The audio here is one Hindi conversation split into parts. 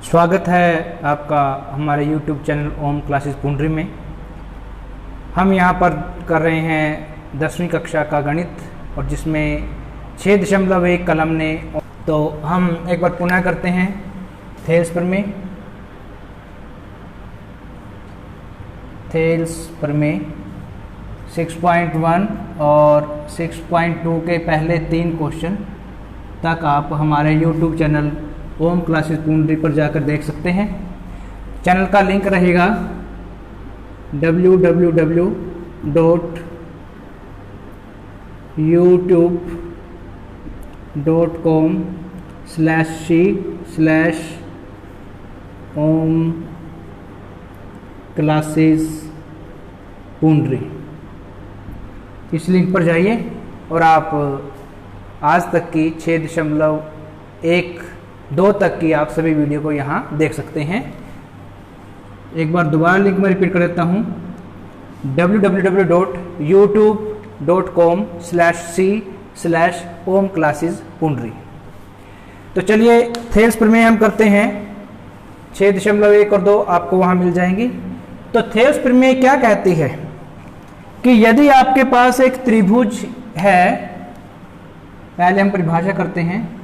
स्वागत है आपका हमारे YouTube चैनल ओम क्लासेस पुंडरी में। हम यहाँ पर कर रहे हैं 10वीं कक्षा का गणित और जिसमें 6.1 कलम ने। तो हम एक बार पुनः करते हैं थेल्स प्रमेय 6.1 और 6.2 के पहले 3 क्वेश्चन तक आप हमारे YouTube चैनल ओम क्लासेस पुंडरी पर जाकर देख सकते हैं। चैनल का लिंक रहेगा www.youtube.com/c/om क्लासेस पुंडरी। इस लिंक पर जाइए और आप आज तक की 6.1-2 तक की आप सभी वीडियो को यहाँ देख सकते हैं। एक बार दोबारा लिंक में रिपीट कर देता हूँ www.youtube.com/c/om क्लासेस पुंडरी। तो चलिए थेल्स प्रमेय हम करते हैं 6.1 और 2 आपको वहाँ मिल जाएंगी। तो थेल्स प्रमेय क्या कहती है कि यदि आपके पास एक त्रिभुज है, पहले हम परिभाषा करते हैं।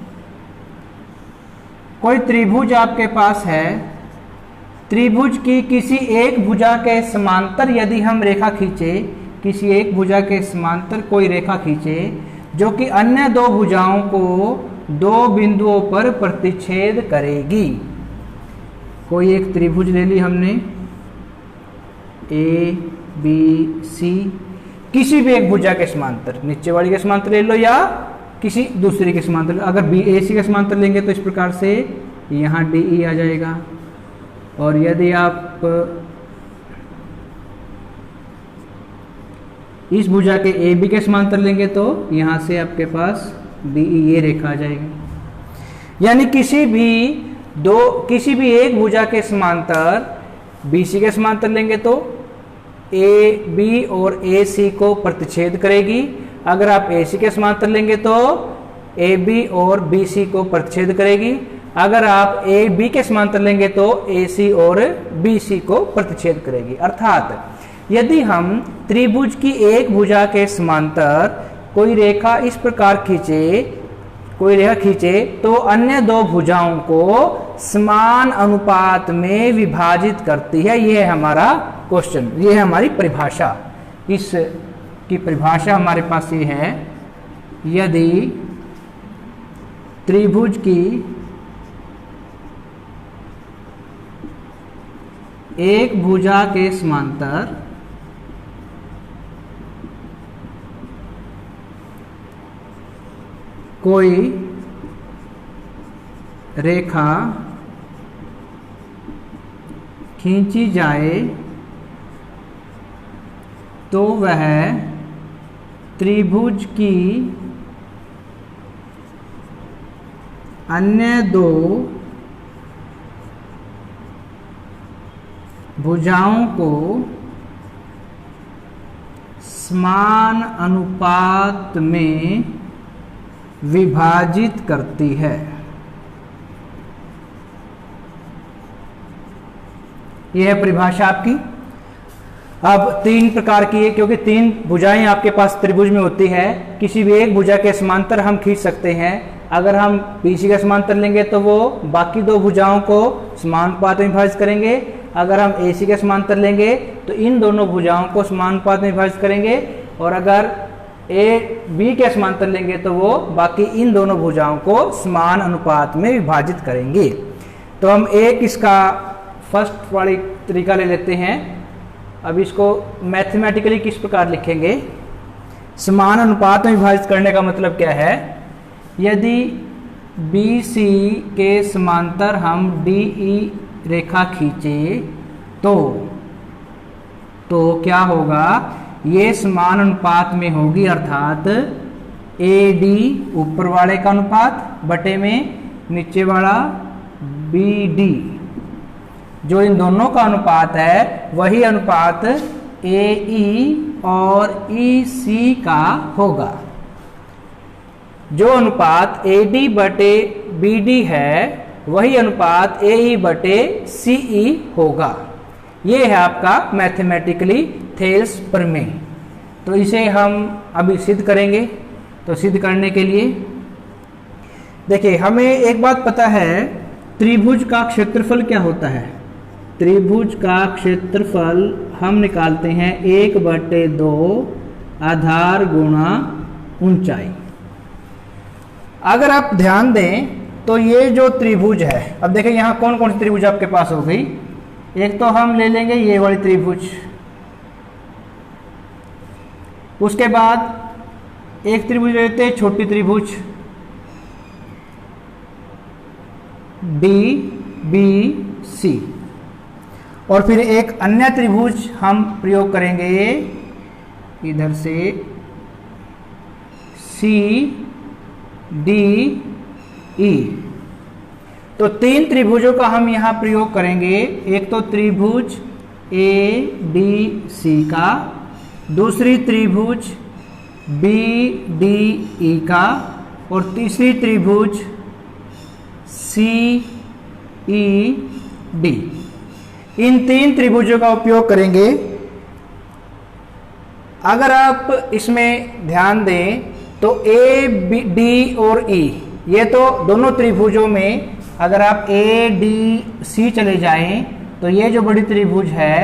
कोई त्रिभुज आपके पास है, त्रिभुज की किसी एक भुजा के समांतर यदि हम रेखा खींचे, किसी एक भुजा के समांतर कोई रेखा खींचे जो कि अन्य 2 भुजाओं को 2 बिंदुओं पर प्रतिच्छेद करेगी। कोई एक त्रिभुज ले ली हमने A B C, किसी भी एक भुजा के समांतर, नीचे वाली के समांतर ले लो या किसी दूसरी के समांतर। अगर BAC के समांतर लेंगे तो इस प्रकार से यहाँ DE आ जाएगा। और यदि आप इस भुजा के AB के समांतर लेंगे तो यहाँ से आपके पास BE ये रेखा आ जाएगी। यानी किसी भी एक भुजा के समांतर BC के समांतर लेंगे तो AB और AC को प्रतिच्छेद करेगी। अगर आप AC के समांतर लेंगे तो AB और BC को प्रतिच्छेद करेगी। अगर आप AB के समांतर लेंगे तो AC और BC को प्रतिच्छेद करेगी। अर्थात यदि हम त्रिभुज की एक भुजा के समांतर कोई रेखा इस प्रकार खींचे तो अन्य 2 भुजाओं को समान अनुपात में विभाजित करती है। यह है हमारा क्वेश्चन, ये है हमारी परिभाषा। इस की परिभाषा हमारे पास ये है, यदि त्रिभुज की एक भुजा के समांतर कोई रेखा खींची जाए तो वह त्रिभुज की अन्य 2 भुजाओं को समान अनुपात में विभाजित करती है। यह है परिभाषा आपकी। अब 3 प्रकार की है, क्योंकि 3 भुजाएं आपके पास त्रिभुज में होती है। किसी भी एक भुजा के समांतर हम खींच सकते हैं। अगर हम BC का समांतर लेंगे तो वो बाकी 2 भुजाओं को समानुपात में विभाजित करेंगे। अगर हम AC के समांतर लेंगे तो इन दोनों भुजाओं को समानुपात में विभाजित करेंगे। और अगर AB के समांतर लेंगे तो वो बाकी इन दोनों भुजाओं को समान अनुपात में विभाजित करेंगे। तो हम इसका फर्स्ट वाली तरीका ले लेते हैं। अब इसको मैथमेटिकली किस प्रकार लिखेंगे? समान अनुपात में विभाजित करने का मतलब क्या है? यदि BC के समांतर हम DE रेखा खींचे तो क्या होगा? ये समान अनुपात में होगी, अर्थात AD ऊपर वाले का अनुपात बटे में नीचे वाला BD, जो इन दोनों का अनुपात है वही अनुपात AE और EC का होगा। जो अनुपात AD बटे BD है वही अनुपात AE बटे CE होगा। ये है आपका मैथमेटिकली थेल्स प्रमेय। तो इसे हम अभी सिद्ध करेंगे। तो सिद्ध करने के लिए देखिए, हमें एक बात पता है, त्रिभुज का क्षेत्रफल क्या होता है। त्रिभुज का क्षेत्रफल हम निकालते हैं 1/2 आधार गुणा ऊंचाई। अगर आप ध्यान दें तो ये जो त्रिभुज है, अब देखें यहाँ कौन कौन सी त्रिभुज आपके पास हो गई। एक तो हम ले लेंगे ये वाली त्रिभुज, उसके बाद एक त्रिभुज लेते हैं छोटी त्रिभुज DBC, और फिर एक अन्य त्रिभुज हम प्रयोग करेंगे इधर से CDE। तो तीन त्रिभुजों का हम यहाँ प्रयोग करेंगे। एक तो त्रिभुज ADC का, दूसरी त्रिभुज BDE का, और तीसरी त्रिभुज CED। इन तीन त्रिभुजों का उपयोग करेंगे। अगर आप इसमें ध्यान दें तो AD और E, ये तो दोनों त्रिभुजों में अगर आप ADC चले जाएं तो ये जो बड़ी त्रिभुज है,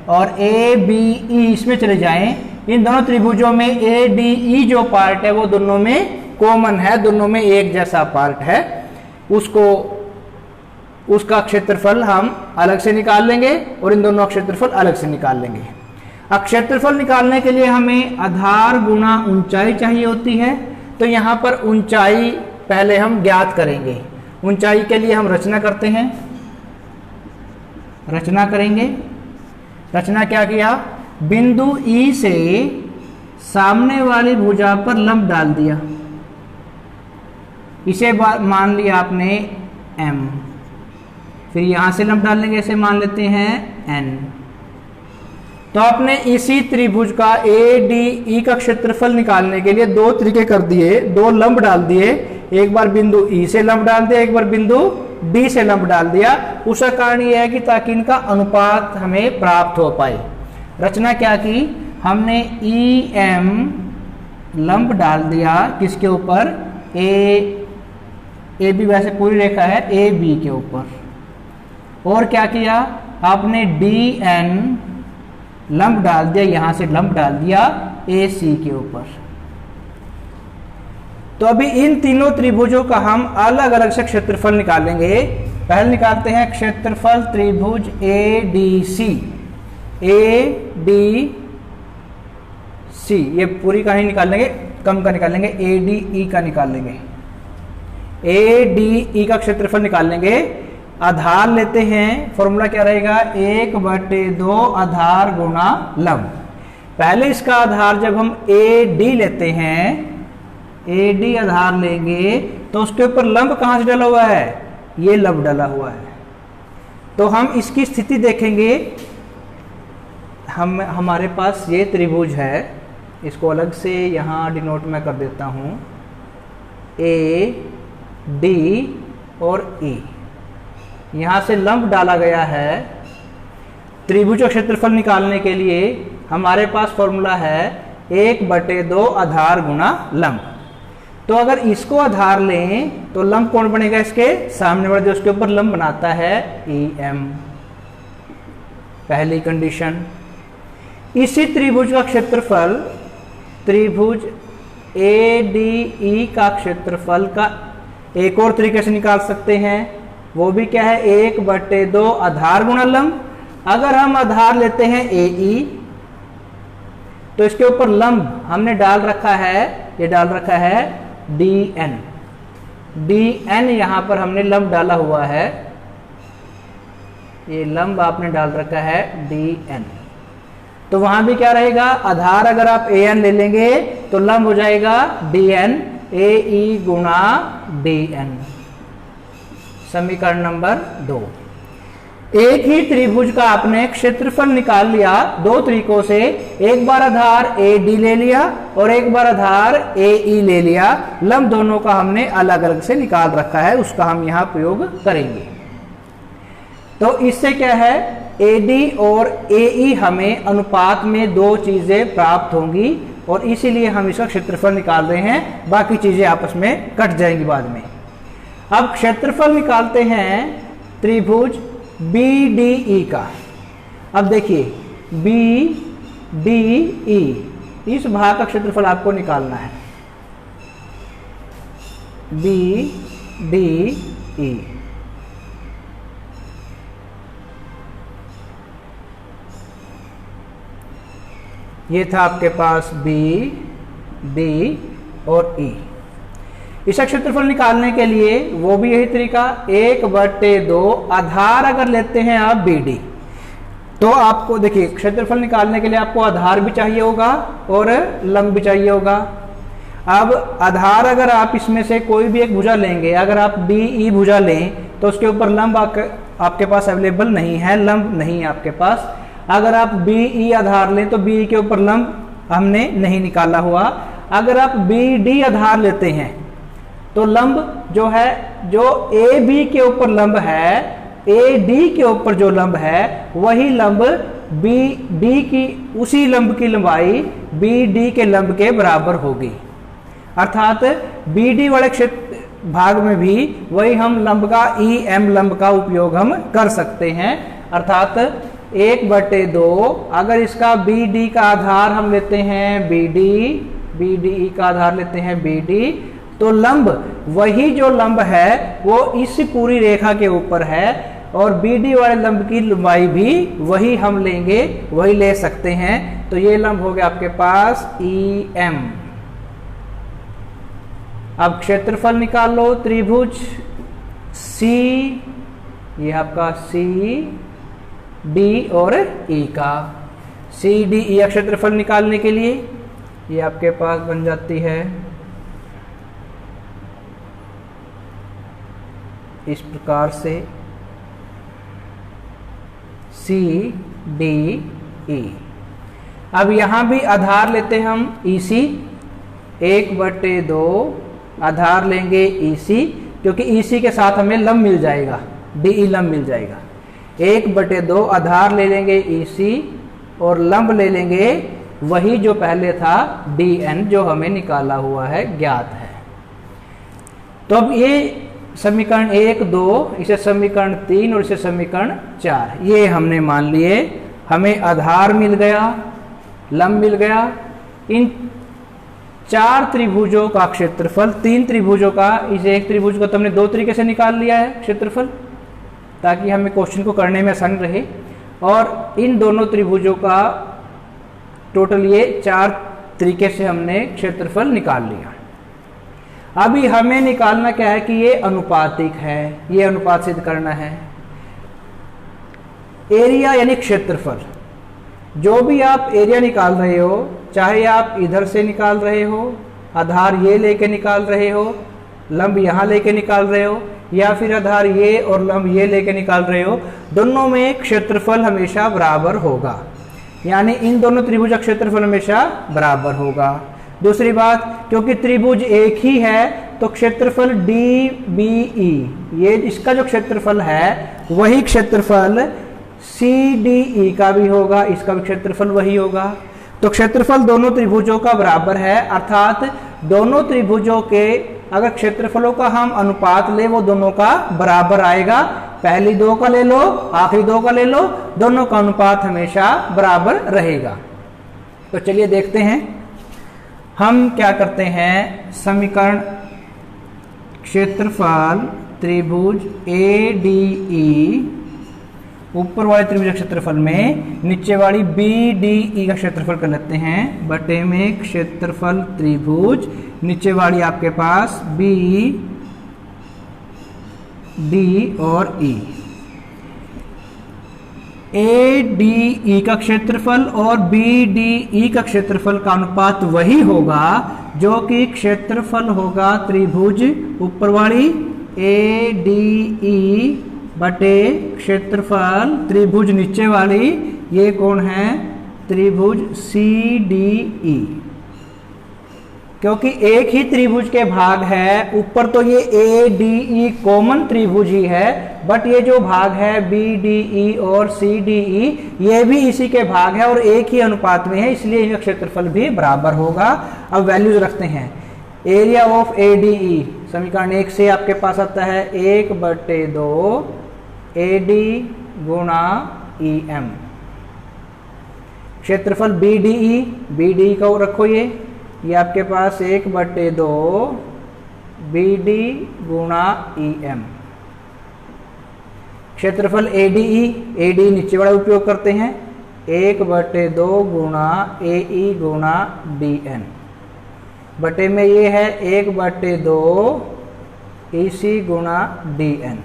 और ABE इसमें चले जाएं, इन दोनों त्रिभुजों में ADE जो पार्ट है वो दोनों में कॉमन है, दोनों में एक जैसा पार्ट है। उसका क्षेत्रफल हम अलग से निकाल लेंगे और इन दोनों का क्षेत्रफल अलग से निकाल लेंगे। अब क्षेत्रफल निकालने के लिए हमें आधार गुणा ऊंचाई चाहिए होती है। तो यहाँ पर ऊंचाई पहले हम ज्ञात करेंगे। ऊंचाई के लिए हम रचना करते हैं, रचना करेंगे। रचना क्या किया, बिंदु E से सामने वाली भुजा पर लंब डाल दिया, इसे मान लिया आपने M। फिर यहां से लंब डाल लेंगे, इसे मान लेते हैं N। तो आपने इसी त्रिभुज का ADE का क्षेत्रफल निकालने के लिए दो तरीके कर दिए, दो लंब डाल दिए। एक बार बिंदु E से लंब डाल दिया, एक बार बिंदु D से लंब डाल दिया। उसका कारण यह है कि ताकि इनका अनुपात हमें प्राप्त हो पाए। रचना क्या की, हमने EM लंब डाल दिया किसके ऊपर, AB वैसे पूरी रेखा है AB के ऊपर, और क्या किया आपने DN लंब डाल दिया, यहां से लंब डाल दिया AC के ऊपर। तो अभी इन तीनों त्रिभुजों का हम अलग अलग से क्षेत्रफल निकालेंगे। पहले निकालते हैं क्षेत्रफल त्रिभुज ADC। ये पूरी का ही निकालेंगे, कम का निकालेंगे, ADE का निकालेंगे। ADE का क्षेत्रफल निकालेंगे। आधार लेते हैं, फॉर्मूला क्या रहेगा, 1/2 आधार गुणा लंब। पहले इसका आधार जब हम AD लेते हैं, AD आधार लेंगे तो उसके ऊपर लंब कहां से डला हुआ है, ये लंब डला हुआ है। तो हम इसकी स्थिति देखेंगे। हमारे पास ये त्रिभुज है, इसको अलग से यहां डिनोट मैं कर देता हूं, AD और E। यहाँ से लंब डाला गया है। त्रिभुज का क्षेत्रफल निकालने के लिए हमारे पास फॉर्मूला है 1/2 आधार गुणा लंब। तो अगर इसको आधार लें तो लंब कौन बनेगा, इसके सामने वाले जो उसके ऊपर लंब बनाता है EM, पहली कंडीशन। इसी त्रिभुज का क्षेत्रफल, त्रिभुज ADE का क्षेत्रफल का एक और तरीके से निकाल सकते हैं। वो भी क्या है, 1/2 आधार गुणा लंब। अगर हम आधार लेते हैं AE तो इसके ऊपर लंब हमने डाल रखा है, ये डाल रखा है DN। DN यहां पर हमने लंब डाला हुआ है, ये लंब आपने डाल रखा है DN। तो वहां भी क्या रहेगा, आधार अगर आप AN ले लेंगे तो लंब हो जाएगा DN, AE गुणा DN। समीकरण नंबर 2। एक ही त्रिभुज का आपने क्षेत्रफल निकाल लिया दो तरीकों से, एक बार आधार AD ले लिया और एक बार आधार AE ले लिया। लंब दोनों का हमने अलग अलग से निकाल रखा है, उसका हम यहां प्रयोग करेंगे। तो इससे क्या है, AD और AE हमें अनुपात में दो चीजें प्राप्त होंगी और इसीलिए हम इसका क्षेत्रफल निकाल रहे हैं, बाकी चीजें आपस में कट जाएंगी बाद में। अब क्षेत्रफल निकालते हैं त्रिभुज BDE का। अब देखिए BDE, इस भाग का क्षेत्रफल आपको निकालना है, BDE। ये था आपके पास B, D और E। इसका क्षेत्रफल निकालने के लिए वो भी यही तरीका, 1/2 आधार अगर लेते हैं आप BD, तो आपको देखिए क्षेत्रफल निकालने के लिए आपको आधार भी चाहिए होगा और लंब भी चाहिए होगा। अब आधार अगर आप इसमें से कोई भी एक भुजा लेंगे, अगर आप DE भुजा लें तो उसके ऊपर लंब आपके पास अवेलेबल नहीं है, लंब नहीं है आपके पास। अगर आप BE आधार लें तो BE के ऊपर लंब हमने नहीं निकाला हुआ। अगर आप BD आधार लेते हैं तो लंब जो है, जो AB के ऊपर लंब है, AD के ऊपर जो लंब है वही लंब BD की, उसी लंब की लंबाई BD के लंब के बराबर होगी। अर्थात BD वाले क्षेत्र भाग में भी वही हम लंब का EM लंब का उपयोग हम कर सकते हैं। अर्थात 1/2 अगर इसका BD का आधार हम लेते हैं BD, BDE का आधार लेते हैं BD, तो लंब वही जो लंब है वो इस पूरी रेखा के ऊपर है और BD वाले लंब की लंबाई भी वही हम लेंगे, वही ले सकते हैं। तो ये लंब हो गया आपके पास EM। अब क्षेत्रफल निकाल लो त्रिभुज C, ये आपका CD और E का। CDE का क्षेत्रफल निकालने के लिए ये आपके पास बन जाती है इस प्रकार से CDE। अब यहां भी आधार लेते हैं हम EC, 1/2 आधार लेंगे EC, क्योंकि EC के साथ हमें लंब मिल जाएगा, DE लंब मिल जाएगा। 1/2 आधार ले लेंगे EC और लंब ले लेंगे वही जो पहले था DN, जो हमें निकाला हुआ है, ज्ञात है। तो अब ये समीकरण 1, 2, इसे समीकरण 3 और इसे समीकरण 4, ये हमने मान लिए। हमें आधार मिल गया, लंब मिल गया। इन 4 त्रिभुजों का क्षेत्रफल, 3 त्रिभुजों का, इस एक त्रिभुज को तुमने 2 तरीके से निकाल लिया है क्षेत्रफल, ताकि हमें क्वेश्चन को करने में आसान रहे। और इन दोनों त्रिभुजों का टोटल ये 4 तरीके से हमने क्षेत्रफल निकाल लिया। अभी हमें निकालना क्या है कि ये अनुपातिक है, ये अनुपात सिद्ध करना है। एरिया यानी क्षेत्रफल, जो भी आप एरिया निकाल रहे हो, चाहे आप इधर से निकाल रहे हो, आधार ये लेके निकाल रहे हो, लंब यहाँ लेके निकाल रहे हो, या फिर आधार ये और लंब ये लेके निकाल रहे हो, दोनों में क्षेत्रफल हमेशा बराबर होगा। यानी इन दोनों त्रिभुज का क्षेत्रफल हमेशा बराबर होगा। दूसरी बात, क्योंकि त्रिभुज एक ही है तो क्षेत्रफल DBE, ये इसका जो क्षेत्रफल है वही क्षेत्रफल CDE का भी होगा, इसका भी क्षेत्रफल वही होगा। तो क्षेत्रफल दोनों त्रिभुजों का बराबर है, अर्थात दोनों त्रिभुजों के अगर क्षेत्रफलों का हम अनुपात ले वो दोनों का बराबर आएगा। पहली 2 का ले लो, आखिरी 2 का ले लो, दोनों का अनुपात हमेशा बराबर रहेगा। तो चलिए देखते हैं हम क्या करते हैं। समीकरण क्षेत्रफल त्रिभुज ADE, ऊपर वाले त्रिभुज के क्षेत्रफल में नीचे वाली BDE का क्षेत्रफल कर लेते हैं, बटे में क्षेत्रफल त्रिभुज, नीचे वाली आपके पास BD और E। ADE का क्षेत्रफल और BDE का क्षेत्रफल का अनुपात वही होगा जो कि क्षेत्रफल होगा त्रिभुज ऊपर वाली ADE बटे क्षेत्रफल त्रिभुज नीचे वाली, ये कौन है, त्रिभुज CDE। क्योंकि एक ही त्रिभुज के भाग है, ऊपर तो ये ADE कॉमन त्रिभुज ही है, बट ये जो भाग है BDE और CDE ये भी इसी के भाग है और एक ही अनुपात में है, इसलिए इनका क्षेत्रफल भी बराबर होगा। अब वैल्यूज रखते हैं। एरिया ऑफ ADE समीकरण 1 से आपके पास आता है 1/2 AD गुणा EM। क्षेत्रफल BDE को रखो, ये आपके पास 1/2 BD गुणा EM। क्षेत्रफल ADE नीचे वाला उपयोग करते हैं, 1/2 गुणा AE गुणा DN। बटे में ये है 1/2 EC गुणा DN।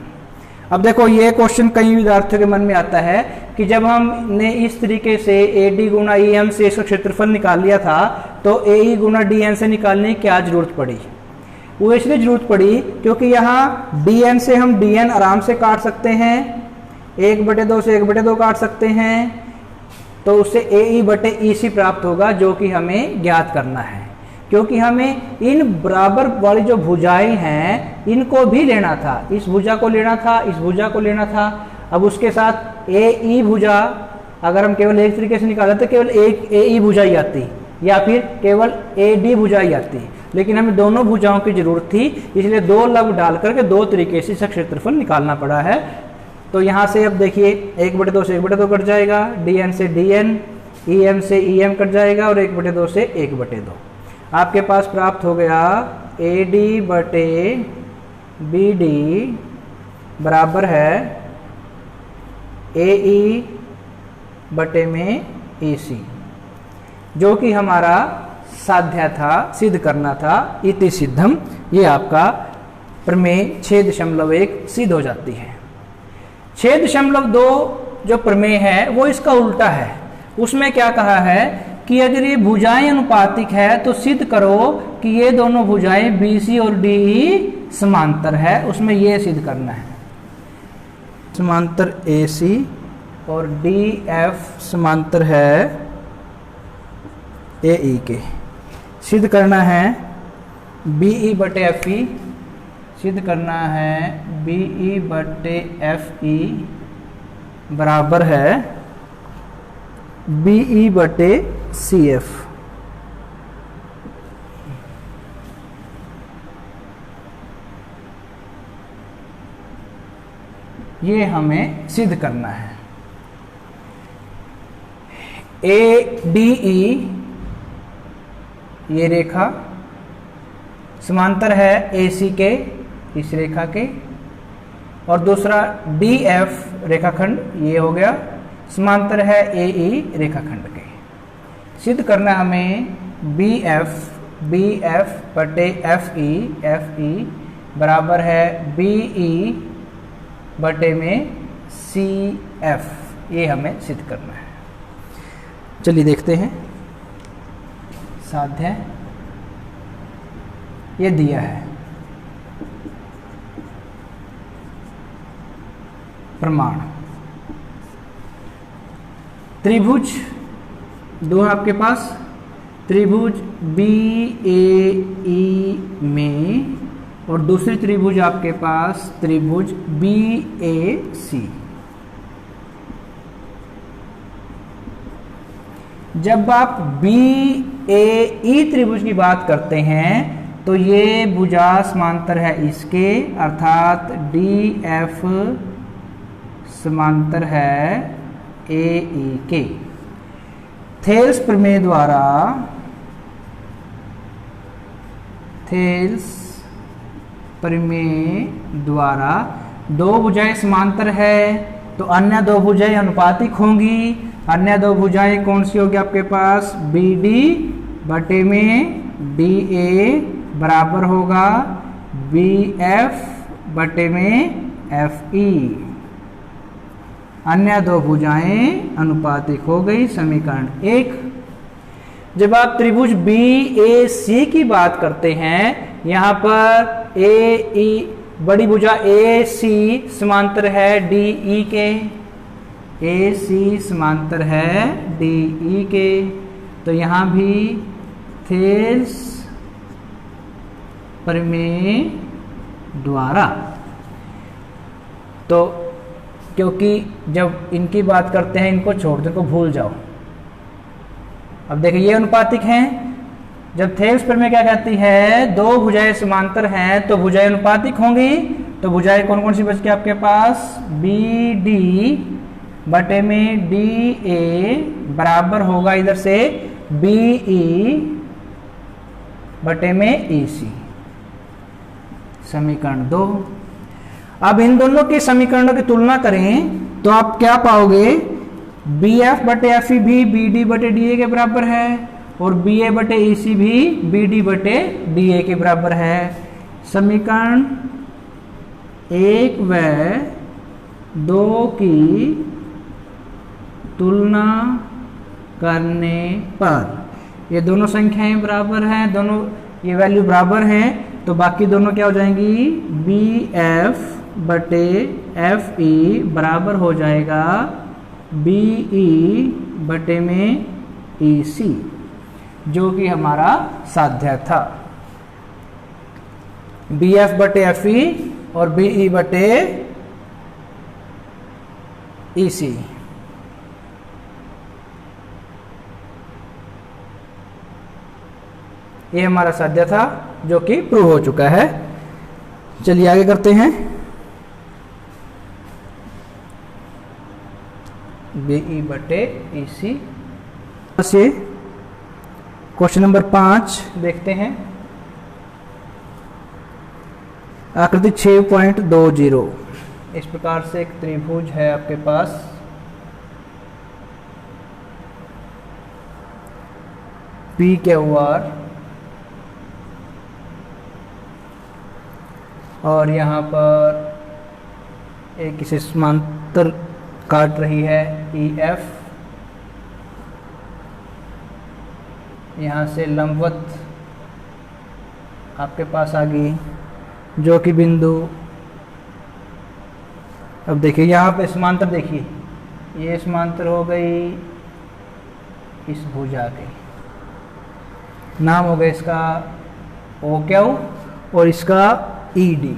अब देखो ये क्वेश्चन कई विद्यार्थियों के मन में आता है कि जब हमने इस तरीके से AD गुणा EM से इसका क्षेत्रफल निकाल लिया था तो AE गुणा DN से निकालने की क्या जरूरत पड़ी। वो इसलिए जरूरत पड़ी क्योंकि यहाँ DN से हम DN आराम से काट सकते हैं, 1/2 से 1/2 काट सकते हैं, तो उससे AE बटे EC प्राप्त होगा, जो कि हमें ज्ञात करना है। क्योंकि हमें इन बराबर वाली जो भुजाएं हैं इनको भी लेना था, इस भुजा को लेना था, इस भुजा को लेना था। अब उसके साथ AE भुजा अगर हम केवल एक तरीके से निकालते तो केवल एक AE भुजा ही आती या फिर केवल AD भुजा ही आती, लेकिन हमें दोनों भुजाओं की जरूरत थी, इसलिए 2 लव डाल करके 2 तरीके से इसका क्षेत्रफल निकालना पड़ा है। तो यहाँ से अब देखिए 1/2 से 1/2 कट जाएगा, DN से DN, EM से EM कट जाएगा और 1/2 से 1/2। आपके पास प्राप्त हो गया AD बटे BD बराबर है AE बटे में EC, जो कि हमारा साध्य था, सिद्ध करना था। इति सिद्धम, ये आपका प्रमेय 6.1 सिद्ध हो जाती है। 6.2 जो प्रमेय है वो इसका उल्टा है। उसमें क्या कहा है कि अगर ये भुजाएं अनुपातिक है तो सिद्ध करो कि ये दोनों भुजाएं BC और DE समांतर है। उसमें ये सिद्ध करना है समांतर AC और DF समांतर है AE के। सिद्ध करना है BE बटे FE, सिद्ध करना है BE बटे FE बराबर है BE बटे CF। ये हमें सिद्ध करना है। ADE ये रेखा समांतर है AC के, इस रेखा के, और दूसरा DF रेखाखंड ये हो गया समांतर है AE रेखाखंड के। सिद्ध करना हमें BF बटे FE बराबर है BE बटे में CF। ये हमें सिद्ध करना है। चलिए देखते हैं। साध्य ये दिया है, प्रमाण त्रिभुज दो आपके पास, त्रिभुज BAE में और दूसरी त्रिभुज आपके पास त्रिभुज BAC। जब आप BAE त्रिभुज की बात करते हैं तो ये भुजा समांतर है इसके, अर्थात DF समांतर है AE के। थेल्स प्रमेय द्वारा, थेल्स प्रमेय द्वारा दो भुजाएं समांतर है तो अन्य दो भुजाएं अनुपातिक होंगी। अन्य दो भुजाएं कौन सी होगी आपके पास? BD बटे में DA बराबर होगा BF बटे में FE। अन्य दो भुजाएं अनुपातिक हो गई। समीकरण 1। जब आप त्रिभुज BAC की बात करते हैं, यहाँ पर बड़ी भुजा ए सी समांतर है डी ई के, ए सी समांतर है डी ई के, तो यहां भी थेल्स प्रमेय द्वारा, तो क्योंकि जब इनकी बात करते हैं इनको छोड़ दो, इनको भूल जाओ। अब देखिए ये अनुपातिक हैं, जब थेल्स प्रमेय क्या कहती है, दो भुजाएं समांतर हैं तो भुजाएं अनुपातिक होंगी, तो भुजाएं कौन कौन सी बच गई आपके पास, बी डी बटे में डी ए बराबर होगा इधर से बी ई बटे में ई सी, समीकरण 2। अब इन दोनों के समीकरणों की तुलना करें तो आप क्या पाओगे, बी एफ बटे एफ ई भी बी डी बटे डी ए के बराबर है और बी ए बटे ई सी भी बी डी बटे डी ए के बराबर है। समीकरण 1 व 2 की तुलना करने पर ये दोनों संख्याएं बराबर हैं, दोनों ये वैल्यू बराबर हैं, तो बाकी दोनों क्या हो जाएंगी, बी एफ बटे एफ ई बराबर हो जाएगा बी ई बटे में ई सी, जो कि हमारा साध्य था। बी एफ बटे एफ ई और बी ई बटे ई सी। ये हमारा साध्य था जो कि प्रूव हो चुका है। चलिए आगे करते हैं। बीई बटे ई सी से क्वेश्चन नंबर 5 देखते हैं। आकृति 6.20 इस प्रकार से एक त्रिभुज है आपके पास, पी क्यू आर, और यहाँ पर एक इसे समांतर काट रही है ई एफ, यहाँ से लंबवत आपके पास आ गई जो कि बिंदु, अब देखिए यहाँ पे समांतर, देखिए ये समांतर हो गई इस भुजा के, नाम हो गया इसका ओ क्यू और इसका ई डी।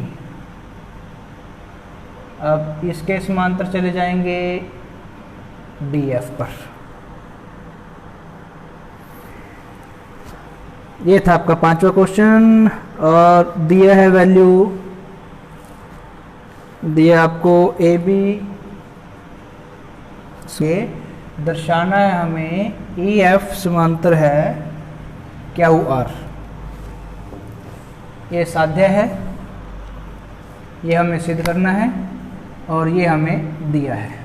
अब इसके समांतर चले जाएंगे डी एफ पर। ये था आपका 5वां क्वेश्चन, और दिया है वैल्यू, दिया आपको ए बी से दर्शाना है हमें ई एफ समांतर है क्यू आर। ये साध्य है, ये हमें सिद्ध करना है और ये हमें दिया है।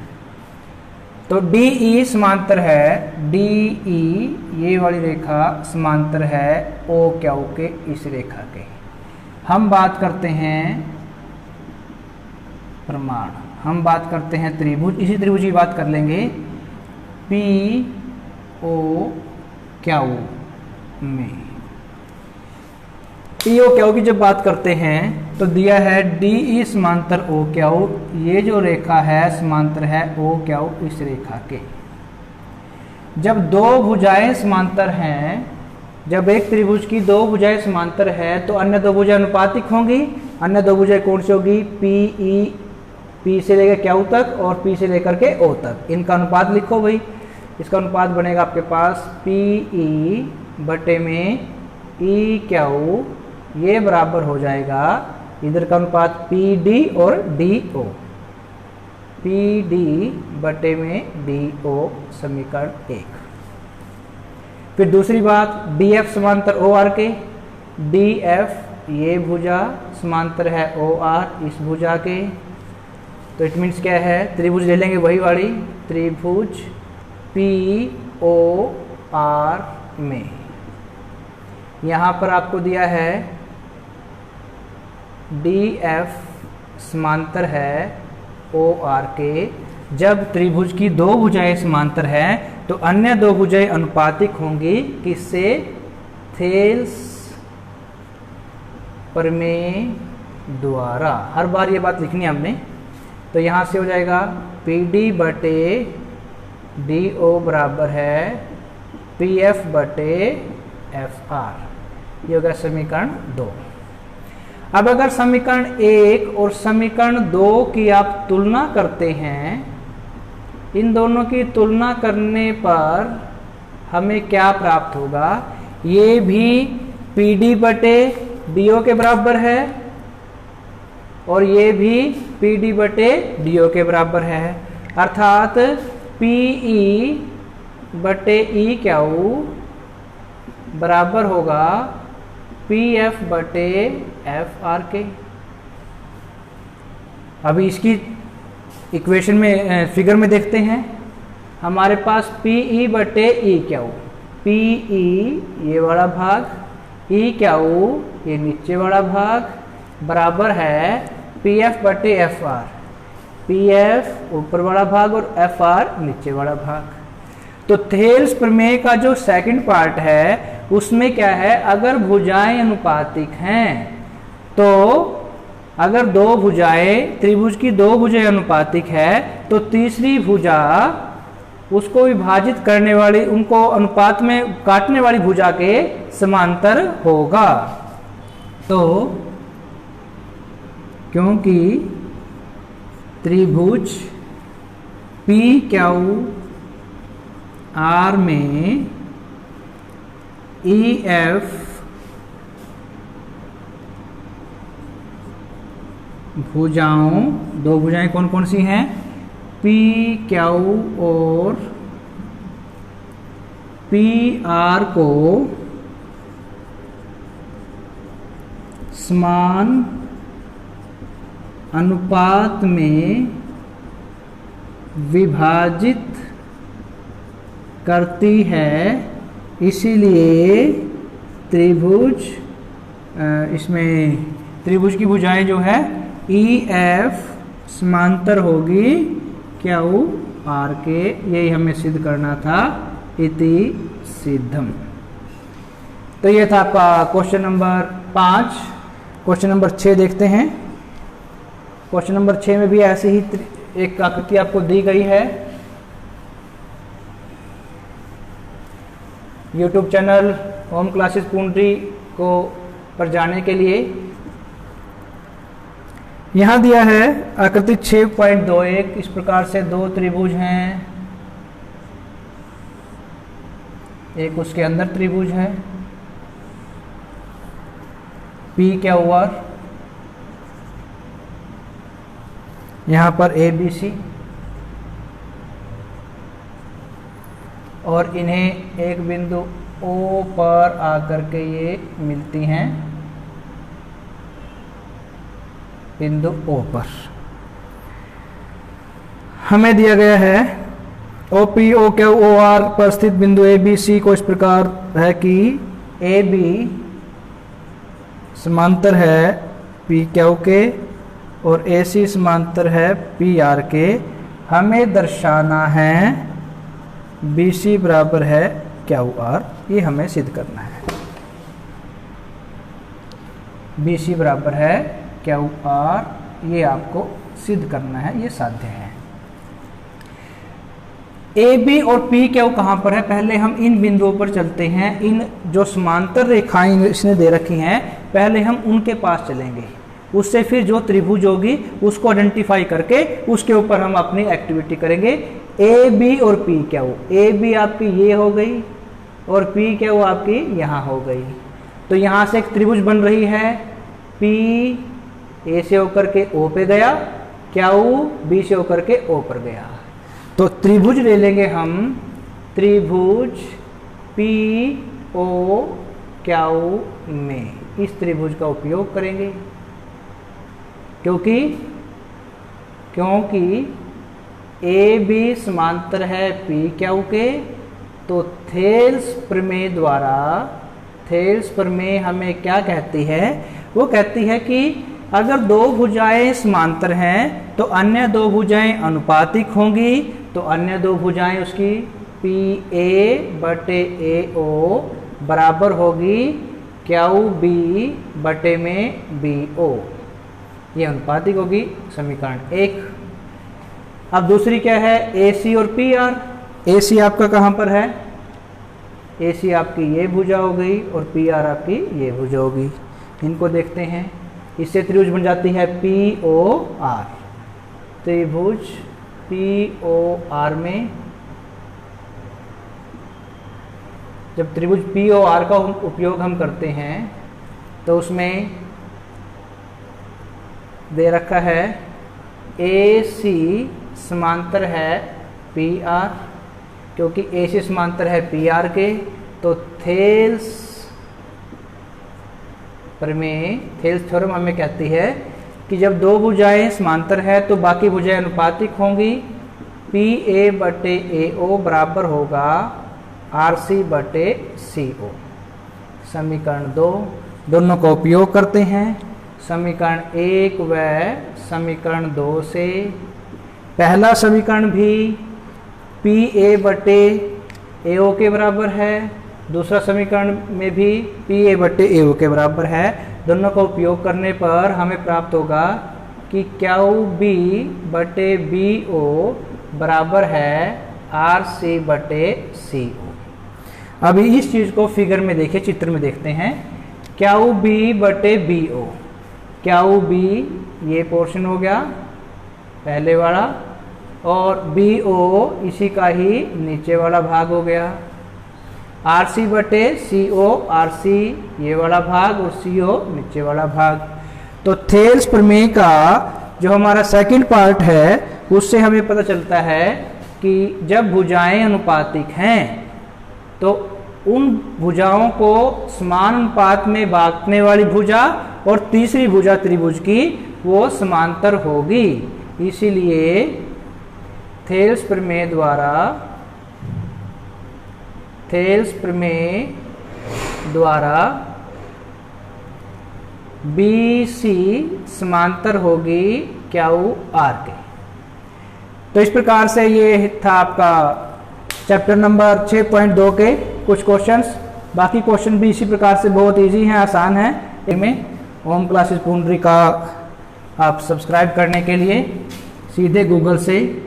तो डी ई समांतर है, डी ई ये वाली रेखा समांतर है ओ क्यू के इस रेखा के। हम बात करते हैं प्रमाण, हम बात करते हैं त्रिभुज, इसी त्रिभुज की बात कर लेंगे पी ओ क्यू में। पी ओ क्यू की जब बात करते हैं तो दिया है डी ई समांतर ओ क्यू, ये जो रेखा है समांतर है ओ क्यू इस रेखा के। जब दो भुजाएं समांतर हैं, जब एक त्रिभुज की दो भुजाएं समांतर है तो अन्य दो भुजाएं अनुपातिक होंगी। अन्य दो भुजाएं कौन सी होगी, पी ई, पी से लेकर क्यू तक और पी से लेकर के ओ तक, इनका अनुपात लिखो भाई। इसका अनुपात बनेगा आपके पास पी ई बटे में ई क्यू, ये बराबर हो जाएगा इधर का अनुपात पी डी और डी ओ, पी डी बटे में डी ओ, समीकरण 1। फिर दूसरी बात, डी एफ समांतर ओ आर के, डी एफ ये भुजा समांतर है ओ आर इस भुजा के, तो इट मीन्स क्या है, त्रिभुज ले लेंगे वही वाली, त्रिभुज पी ओ आर में। यहाँ पर आपको दिया है डी एफ समांतर है ओ आर के। जब त्रिभुज की दो भुजाएं समांतर हैं तो अन्य दो भुजाएं अनुपातिक होंगी किससे, थेल्स प्रमेय द्वारा। हर बार ये बात लिखनी है हमने। तो यहाँ से हो जाएगा पी डी बटे डी ओ बराबर है पी एफ बटे एफ आर। ये हो गया समीकरण 2। अब अगर समीकरण 1 और समीकरण 2 की आप तुलना करते हैं, इन दोनों की तुलना करने पर हमें क्या प्राप्त होगा? ये भी पी डी बटे डी ओ के बराबर है और ये भी पी डी बटे डी ओ के बराबर है, अर्थात पी ई बटे ई क्यू बराबर होगा पी एफ बटे एफ आर के। अभी इसकी इक्वेशन में फिगर में देखते हैं। हमारे पास पी ई बटे ई क्यू, पी ई ये वाला भाग, ई क्यू ये नीचे वाला भाग बराबर है पी एफ बटे एफ आर। पी एफ ऊपर वाला भाग और एफ आर नीचे वाला भाग। तो थेल्स प्रमेय का जो सेकंड पार्ट है उसमें क्या है? अगर भुजाएं अनुपातिक हैं तो अगर दो भुजाएं, त्रिभुज की दो भुजाएं अनुपातिक है तो तीसरी भुजा उसको विभाजित करने वाली, उनको अनुपात में काटने वाली भुजा के समांतर होगा। तो क्योंकि त्रिभुज पी क्यू आर में ई एफ भुजाओं, दो भुजाएं कौन कौन सी हैं? पी क्यू और पी आर को समान अनुपात में विभाजित करती है, इसीलिए त्रिभुज, इसमें त्रिभुज की भुजाएं जो है ई एफ समांतर होगी क्यू आर के। यही हमें सिद्ध करना था, इति सिद्धम। तो ये था आपका क्वेश्चन नंबर 5। क्वेश्चन नंबर 6 देखते हैं। क्वेश्चन नंबर 6 में भी ऐसे ही एक आकृति आपको दी गई है। YouTube चैनल होम क्लासेस पुंडरी को पर जाने के लिए यहाँ दिया है आकृति 6.21। इस प्रकार से दो त्रिभुज हैं, एक उसके अंदर त्रिभुज है पी क्यू आर, यहाँ पर ए बी सी, और इन्हें एक बिंदु O पर आकर के ये मिलती हैं, बिंदु O पर। हमें दिया गया है O P O Q O R पर स्थित बिंदु ए बी सी को इस प्रकार है कि ए बी समांतर है पी क्यू के और ए सी समांतर है पी आर के। हमें दर्शाना है बी सी बराबर है क्यू आर, ये हमें सिद्ध करना है। बी सी बराबर है क्यू आर, ये आपको सिद्ध करना है, ये साध्य है। ए बी और पी क्यू कहाँ पर है? पहले हम इन बिंदुओं पर चलते हैं। इन जो समांतर रेखाएं इसने दे रखी हैं, पहले हम उनके पास चलेंगे, उससे फिर जो त्रिभुज होगी उसको आइडेंटिफाई करके उसके ऊपर हम अपनी एक्टिविटी करेंगे। ए बी और पी क्यू, ए बी आपकी ये हो गई और पी क्यू आपकी यहाँ हो गई। तो यहाँ से एक त्रिभुज बन रही है, पी ए से होकर के ओ पे गया, क्यू बी से होकर के ओ पर गया। तो त्रिभुज ले लेंगे हम, त्रिभुज पी ओ क्यू में इस त्रिभुज का उपयोग करेंगे, क्योंकि ए बी समांतर है पी क्यू के। तो थेल्स प्रमेय द्वारा, थेल्स प्रमेय हमें क्या कहती है? वो कहती है कि अगर दो भुजाएं समांतर हैं तो अन्य दो भुजाएं अनुपातिक होंगी। तो अन्य दो भुजाएं उसकी पी ए बटे ए ओ बराबर होगी क्यू बी बटे में बी ओ। ये अनुपातिक होगी, समीकरण 1। अब दूसरी क्या है, AC और PR। AC आपका कहाँ पर है, AC आपकी ये भुजा हो गई और PR आपकी ये भुजा होगी। इनको देखते हैं, इससे त्रिभुज बन जाती है POR। त्रिभुज POR में जब त्रिभुज POR का उपयोग हम करते हैं तो उसमें दे रखा है AC समांतर है PR, क्योंकि AC समांतर है PR के, तो थेल्स प्रमेय, थेल्स थ्योरम हमें कहती है कि जब दो भुजाएं समांतर है तो बाकी भुजाएं अनुपातिक होंगी। PA/AO बराबर होगा RC/CO। समीकरण 2 दोनों का उपयोग करते हैं। समीकरण 1 व समीकरण 2 से पहला समीकरण भी PA/AO के बराबर है, दूसरा समीकरण में भी PA/AO के बराबर है। दोनों का उपयोग करने पर हमें प्राप्त होगा कि QB/BO बराबर है RC/CO। अभी इस चीज़ को फिगर में देखिए, चित्र में देखते हैं। QB/BO, QB ये पोर्शन हो गया पहले वाला, और BO इसी का ही नीचे वाला भाग हो गया। RC/CO, RC ये वाला भाग और CO नीचे वाला भाग। तो थेल्स प्रमेय का जो हमारा सेकंड पार्ट है उससे हमें पता चलता है कि जब भुजाएं अनुपातिक हैं तो उन भुजाओं को समान अनुपात में बांटने वाली भुजा और तीसरी भुजा त्रिभुज की वो समांतर होगी। इसीलिए थेल्स प्रमेय द्वारा BC समांतर होगी QR के। तो इस प्रकार से ये था आपका चैप्टर नंबर 6.2 के कुछ क्वेश्चंस। बाकी क्वेश्चन भी इसी प्रकार से बहुत इजी हैं, आसान है। इनमें होम क्लासेस पुंडरी का आप सब्सक्राइब करने के लिए सीधे गूगल से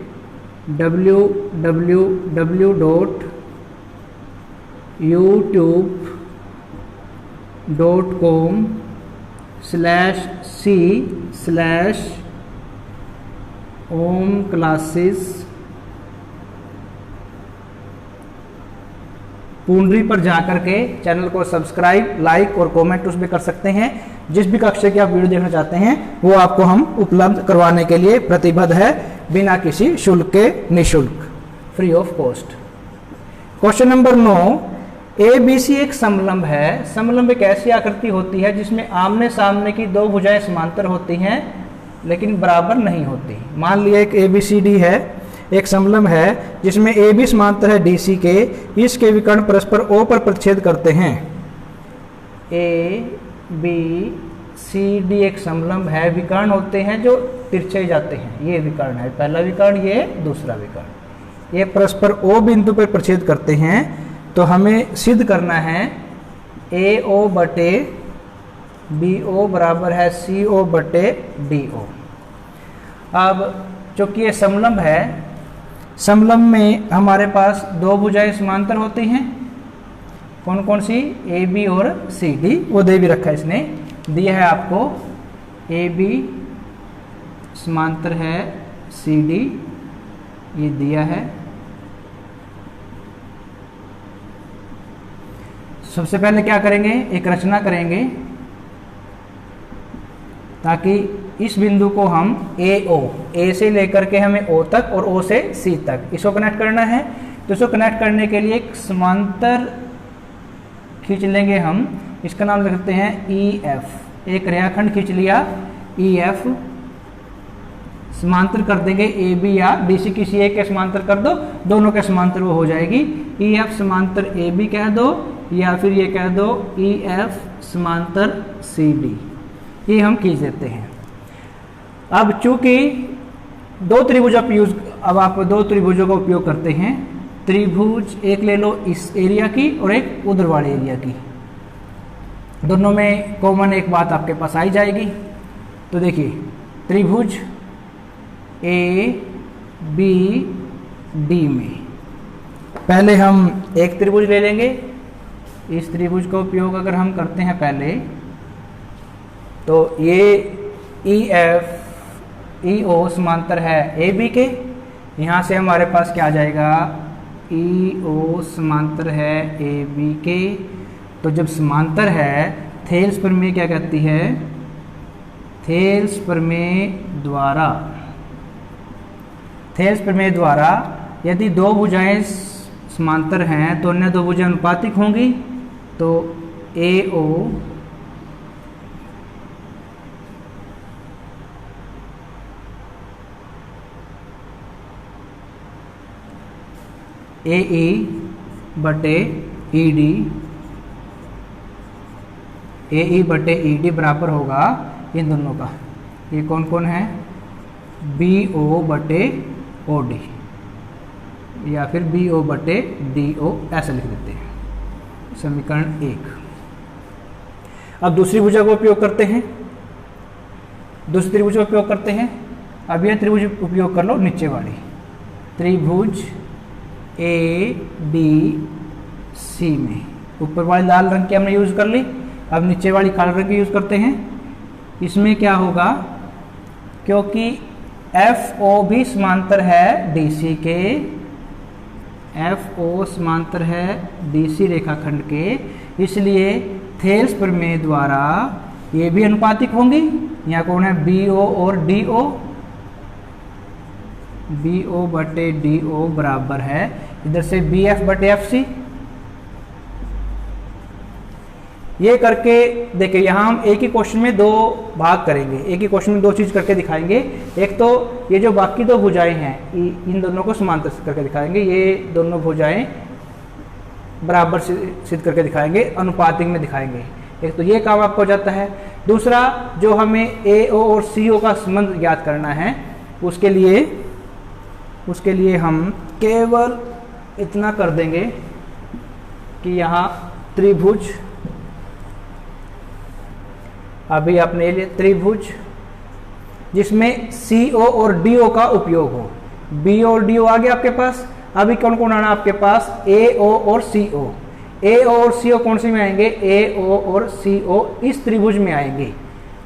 youtube.com/c/होम क्लासेस पुंडरी पर जाकर के चैनल को सब्सक्राइब, लाइक और कमेंट उसमें कर सकते हैं। जिस भी कक्षा की आप वीडियो देखना चाहते हैं वो आपको हम उपलब्ध करवाने के लिए प्रतिबद्ध है, बिना किसी शुल्क के, निःशुल्क, free of cost. Question number 9, ABC एक समलंब है। समलंब एक ऐसी आकृति होती है जिसमें आमने सामने की दो भुजाएं समांतर होती हैं लेकिन बराबर नहीं होती। मान लिया एक ABCD है, एक समलंब है जिसमें AB समांतर है DC के, इसके विकर्ण परस्पर O पर प्रतिच्छेद करते हैं। ABCD एक समलंब है, विकर्ण होते हैं जो तिरछे जाते हैं। ये विकर्ण है, पहला विकर्ण, ये दूसरा विकर्ण। ये परस्पर O बिंदु पर प्रतिच्छेद करते हैं। तो हमें सिद्ध करना है AO/BO बराबर है CO/DO। अब चूंकि ये समलंब है, समलंब में हमारे पास दो भुजाएं समांतर होती हैं। कौन कौन सी? AB और CD। वो दे भी रखा है, इसने दिया है आपको। AB समांतर है CD, ये दिया है। सबसे पहले क्या करेंगे, एक रचना करेंगे ताकि इस बिंदु को हम A से लेकर के हमें O तक और O से C तक इसको कनेक्ट करना है। तो इसको कनेक्ट करने के लिए एक समांतर खींच लेंगे हम, इसका नाम लिखते हैं EF। एक रेखाखंड खींच लिया EF, समांतर कर देंगे AB या DC, किसी एक के समांतर कर दो, दोनों के समांतर वो हो जाएगी। EF समांतर AB कह दो या फिर ये कह दो EF समांतर CD, ये हम खींच देते हैं। अब चूंकि दो त्रिभुज अब आप दो त्रिभुजों का उपयोग करते हैं। त्रिभुज एक ले लो इस एरिया की और एक उधर वाले एरिया की, दोनों में कॉमन एक बात आपके पास आई जाएगी। तो देखिए त्रिभुज ए बी डी में पहले हम एक त्रिभुज ले लेंगे। इस त्रिभुज का उपयोग अगर हम करते हैं पहले, तो ये ई एफ ई ओ समांतर है ए बी के। यहाँ से हमारे पास क्या आ जाएगा, ई ओ समांतर है ए बी के। तो जब समांतर है, थेल्स प्रमेय क्या कहती है, थेल्स प्रमेय द्वारा यदि दो भुजाएं समांतर हैं तो अन्य दो भुजाएं अनुपातिक होंगी। तो ए ओ ए ई बटे ई डी, ए ई बटे ई डी बराबर होगा इन दोनों का, ये कौन कौन है, बी ओ बटे ओ डी, या फिर बी ओ बटे डी ओ, ऐसा लिख देते हैं, समीकरण 1। अब दूसरी भुजा का उपयोग करते हैं, दूसरी त्रिभुज का उपयोग करते हैं। अब यह त्रिभुज उपयोग कर लो नीचे वाली, त्रिभुज ए डी सी में ऊपर वाली लाल रंग की हमने यूज कर ली। अब नीचे वाली काले रंग की यूज करते हैं। इसमें क्या होगा, क्योंकि एफ ओ भी समांतर है डी सी के, एफ ओ समांतर है डी सी रेखाखंड के, इसलिए थेल्स प्रमेय द्वारा ये भी अनुपातिक होंगी। यहाँ कौन है, बी ओ और डी ओ, बी ओ बटे डी ओ बराबर है इधर से बी एफ बटे एफ सी। ये करके देखिए, यहाँ हम एक ही क्वेश्चन में दो भाग करेंगे, एक ही क्वेश्चन में दो चीज करके दिखाएंगे। एक तो ये जो बाकी दो भुजाएं हैं, इन दोनों को समांतर करके दिखाएंगे, ये दोनों भुजाएं बराबर सिद्ध करके दिखाएंगे, अनुपातिक में दिखाएंगे। एक तो ये काम आपको हो जाता है। दूसरा, जो हमें ए ओ और सी ओ का संबंध ज्ञात करना है, उसके लिए हम केवल इतना कर देंगे कि यहाँ त्रिभुज, अभी आपने लिए त्रिभुज जिसमें सी ओ और डी ओ का उपयोग हो, बी और डी ओ आ गया आपके पास। अभी कौन कौन आना आपके पास, ए ओ और सी ओ। ए ओ और सी ओ कौन से में आएंगे, ए ओ और सी ओ इस त्रिभुज में आएंगे,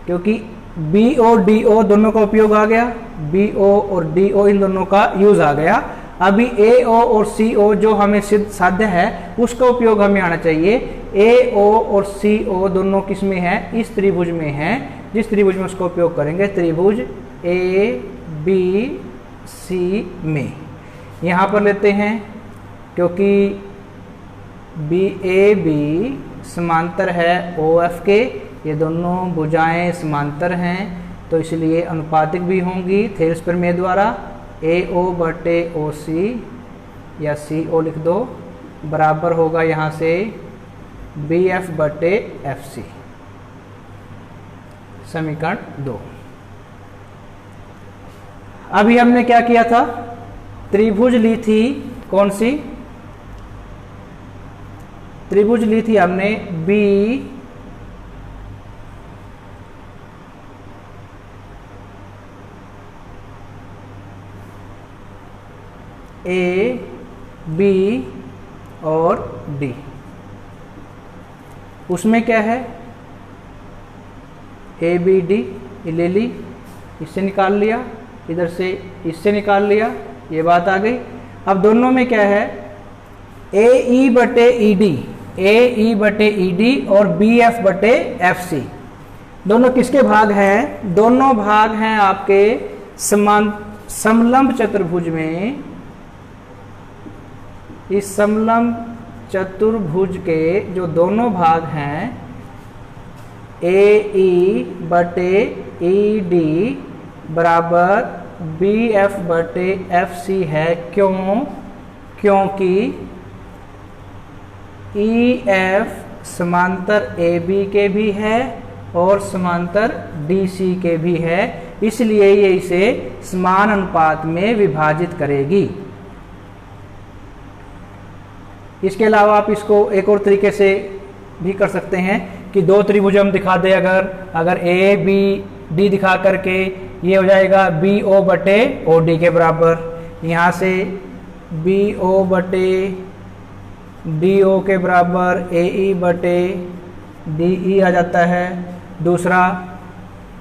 क्योंकि बी ओ डी ओ दोनों का उपयोग आ गया, बी ओ और डी ओ इन दोनों का यूज आ गया। अभी ए ओ और सी ओ जो हमें सिद्ध साध्य है उसका उपयोग हमें आना चाहिए। ए ओ और सी ओ दोनों किस में है, इस त्रिभुज में है, जिस त्रिभुज में उसका उपयोग करेंगे, त्रिभुज ए बी सी में। यहाँ पर लेते हैं, क्योंकि बी ए बी समांतर है ओ एफ के, ये दोनों भुजाएं समांतर हैं, तो इसलिए अनुपातिक भी होंगी थेल्स प्रमेय द्वारा। ए ओ बटे ओ सी या सी ओ लिख दो, बराबर होगा यहाँ से बी एफ बटे एफ सी, समीकरण 2। अभी हमने क्या किया था, त्रिभुज ली थी, कौन सी त्रिभुज ली थी हमने, बी ए बी और डी। उसमें क्या है, ए बी डी ले ली, इससे निकाल लिया, इधर से इससे निकाल लिया, ये बात आ गई। अब दोनों में क्या है, ए ई बटे ई डी, ए ई बटे ई डी और बी एफ बटे एफ सी, दोनों किसके भाग हैं, दोनों भाग हैं आपके समलंब चतुर्भुज में। इस समलंब चतुर्भुज के जो दोनों भाग हैं, ए ई बटे ई डी बराबर बी एफ बटे एफ सी है। क्यों, क्योंकि ई एफ समांतर ए बी के भी है और समांतर डी सी के भी है, इसलिए ये इसे समान अनुपात में विभाजित करेगी। इसके अलावा आप इसको एक और तरीके से भी कर सकते हैं कि दो त्रिभुज हम दिखा दें, अगर ए बी डी दिखा करके ये हो जाएगा BO बटे OD के बराबर। यहाँ से BO बटे DO के बराबर AE बटे DE आ जाता है। दूसरा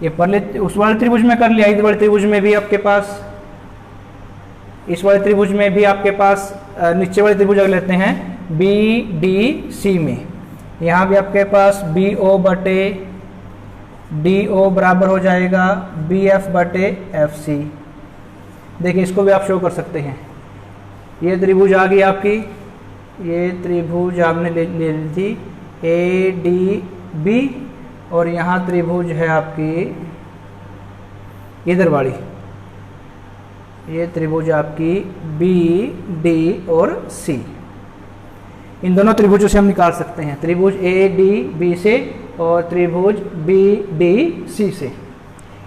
ये पहले उस वाले त्रिभुज में कर लिया, इस वाले त्रिभुज में भी आपके पास, इस वाले त्रिभुज में भी आपके पास नीचे वाले त्रिभुज अगर लेते हैं BDC में, यहाँ भी आपके पास BO बटे DO बराबर हो जाएगा BF बटे FC। देखिए इसको भी आप शो कर सकते हैं। ये त्रिभुज आ गई आपकी, ये त्रिभुज आपने ले ली थी ADB, और यहाँ त्रिभुज है आपकी इधर वाली, ये त्रिभुज आपकी BD और C। इन दोनों त्रिभुजों से हम निकाल सकते हैं, त्रिभुज ADB से और त्रिभुज BDC से।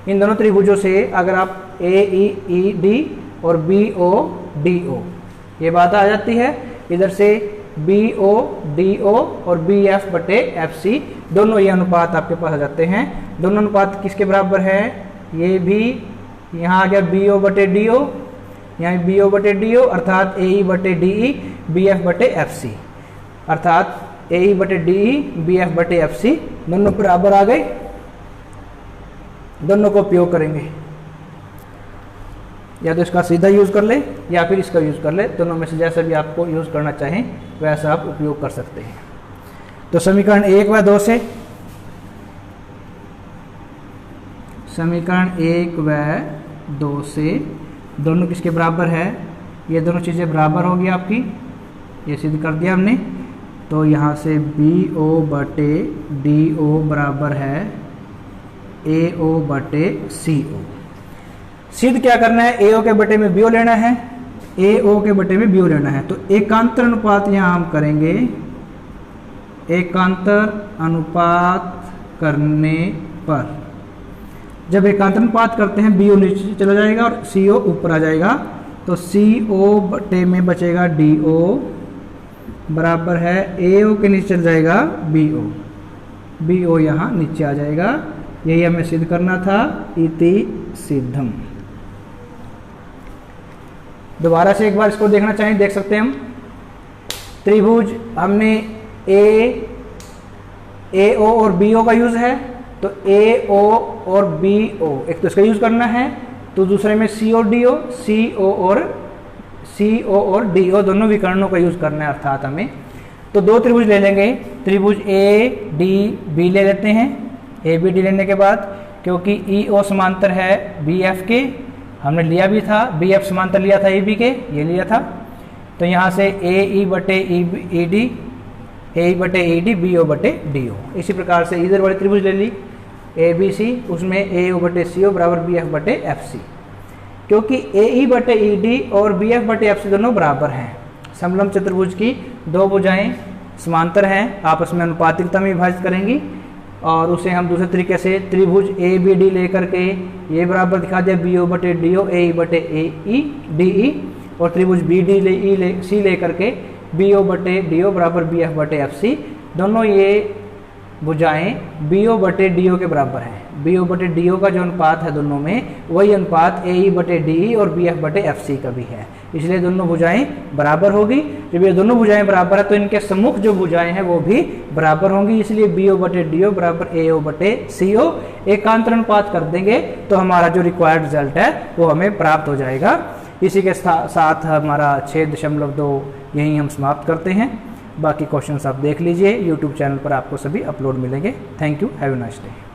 इन दोनों त्रिभुजों से अगर आप AED और BODO, ये बात आ जाती है। इधर से BODO और BF बटे FC, दोनों ये अनुपात आपके पास आ जाते हैं। दोनों अनुपात किसके बराबर है? ये भी यहाँ आ गया BO बटे DO, यहाँ BO बटे DO अर्थात AE बटे DE BF बटे FC, अर्थात AE बटे DE BF बटे FC दोनों बराबर आ गए। दोनों को उपयोग करेंगे, या तो इसका सीधा यूज़ कर ले या फिर इसका यूज़ कर ले, दोनों में से जैसा भी आपको यूज़ करना चाहें वैसा आप उपयोग कर सकते हैं। तो समीकरण 1 व 2 से, समीकरण 1 व 2 से दोनों किसके बराबर है? ये दोनों चीज़ें बराबर होगी आपकी, ये सिद्ध कर दिया हमने। तो यहाँ से BO बटे DO बराबर है AO बटे CO। सिद्ध क्या करना है? AO के बटे में BO लेना है, AO के बटे में BO लेना है। तो एकांतर अनुपात यहाँ हम करेंगे, एकांतर अनुपात करने पर जब एकांतर अनुपात करते हैं BO नीचे चला जाएगा और CO ऊपर आ जाएगा। तो CO बटे में बचेगा DO बराबर है AO के नीचे चल जाएगा BO, BO यहाँ नीचे आ जाएगा। यही हमें सिद्ध करना था, इति सिद्धम। दोबारा से एक बार इसको देखना चाहें, देख सकते हैं हम। त्रिभुज हमने AO और BO का यूज है, तो AO और BO एक तो इसका यूज करना है, तो दूसरे में CODO, CO और DO दोनों विकर्णों का यूज करना है, अर्थात हमें। तो दो त्रिभुज ले लेंगे, त्रिभुज ADB ले लेते हैं। ABD लेने के बाद क्योंकि EO समांतर है BF के, हमने लिया भी था, BF समांतर लिया था AB के, ये लिया था। तो यहाँ से AE बटे ED, AE बटे ED, BO बटे DO। इसी प्रकार से इधर वाली त्रिभुज ले ली ABC, उसमें AO बटे CO बराबर BF बटे FC। क्योंकि AE बटे ED और BF बटे FC दोनों बराबर हैं, समलंब चतुर्भुज की दो भुजाएं समांतर हैं, आपस में अनुपातिकता में विभाजित करेंगी, और उसे हम दूसरे तरीके से त्रिभुज ABD लेकर के ये बराबर दिखा दिया BO बटे DO, AE बटे DE, और त्रिभुज BDC लेकर के BO बटे DO बराबर BF बटे FC। दोनों ये भुजाएं BO बटे DO के बराबर हैं। BO बटे DO का जो अनुपात है दोनों में, वही अनुपात AE बटे DE और BF बटे FC का भी है, इसलिए दोनों भुजाएं बराबर होगी। जब ये दोनों भुजाएं बराबर है तो इनके सम्मुख जो भुजाएं हैं वो भी बराबर होंगी, इसलिए BO बटे DO बराबर AO बटे CO। एकांतर अनुपात कर देंगे तो हमारा जो रिक्वायर्ड रिजल्ट है वो हमें प्राप्त हो जाएगा। इसी के साथ हमारा 6.2 यहीं हम समाप्त करते हैं। बाकी क्वेश्चंस आप देख लीजिए, यूट्यूब चैनल पर आपको सभी अपलोड मिलेंगे। Thank you, have a nice day.